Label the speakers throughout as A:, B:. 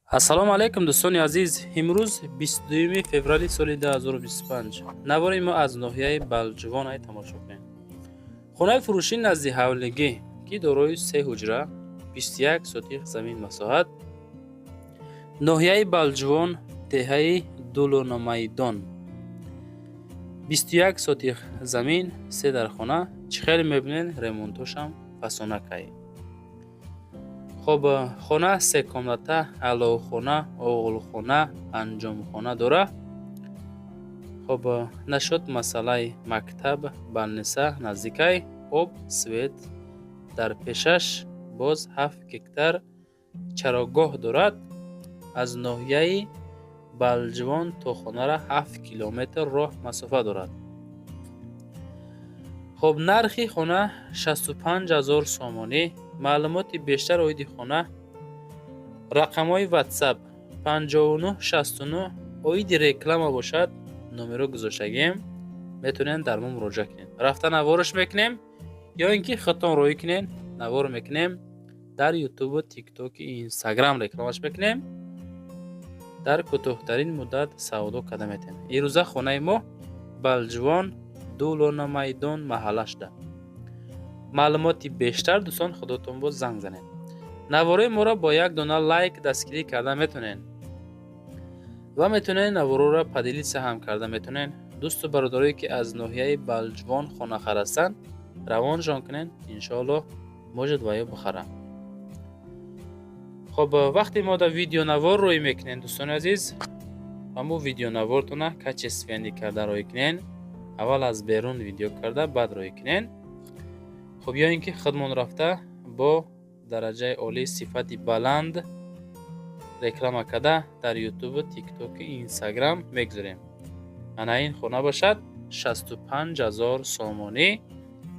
A: ассалому алайкум дӯстони азиз. имрӯз 22 феврали соли 2025 навори мо аз ноҳияи Балҷувон тамошо кунем. хонаи фурӯшӣ назди ҳавлигӣ ки дорои 3 ҳуҷра, 21 сотиқ замин масоҳат, ноҳияи Балҷувон, деҳаи Дулуномайдон, 21 сотиқ замин, 3 дар хона. чӣ хеле мебинен ремонтошам фасонакай. хоб хона 3 комната, аловхона, оғулхона, анҷомхона дора. хоб нашуд масъалаи мактаб, балниса наздикай, об, свет дар пешаш, боз 7 гектар чарогоҳ дорад. аз ноҳияи Балҷувон то хонара 7 километр роҳ масофа дорад. хоб нархи хона 65 000 сомонӣ. маълумоти бештар оиди хона рақамҳои ватсап 59 69. оиди реклама бошад номеро гузоштагием, метавонен дар мо муроҷиат кунед. рафта навораш мекунем ё ин ки худтон роӣ кунен. навор мекунем дар ютубу, тиктоки, инстаграм рекламаш мекунем. дар кӯтоҳтарин муддат савдо карда метавонем. ирӯза хонаи мо Балҷувон, Дулуномайдон маҳаллашда. маълумоти бештар дӯстон худотон боз занг занед. навораи моро бо як дона лайк дастгирӣ карда метавонен ва метавонен навороро падилиса ҳам карда метавонен. дӯсту бародарое ки аз ноҳияи Балҷувон хона харастанд, равонашон кунен, иншоалло можад ва ё бухара. хоб вақте мо да видеонавор рӯй мекунем дӯстони азиз, ҳамо видеонаворатона качествиянӣ карда рӯй кунен. аввал аз берун видео карда баъд рӯй кунен. хоб ё ин ки худмон рафта бо дараҷаи олии сифати баланд реклама карда дар ютубу, тиктоки, инстаграм мегузорем. ана ин хона бошад 65 000 сомонӣ.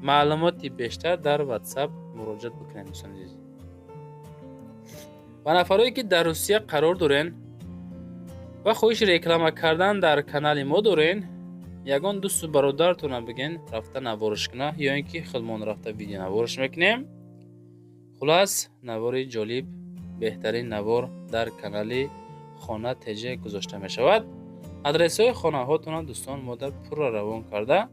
A: маълумоти бештар дар ватсап муроҷиат бикунем дӯстони азиз. ва нафароне ки дар Русия қарор дорен ва хоҳиши реклама кардан дар канали мо дорен, ягон дӯсту бародаратона биген рафта навориш куна, ё ин ки худмон рафта видеонавориш мекунем. хулас навори ҷолиб, беҳтарин навор дар канали хона тж гузошта мешавад. адресҳои хонаҳотона дӯстон мо дар пурра равон карда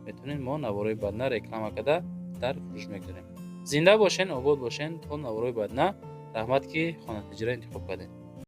A: метавонем мо навораи бадна реклама карда дар фурӯш мегузорем. зинда бошен, обод бошен то навораи бадна. раҳмат ки хонатиҷра интихоб кардем.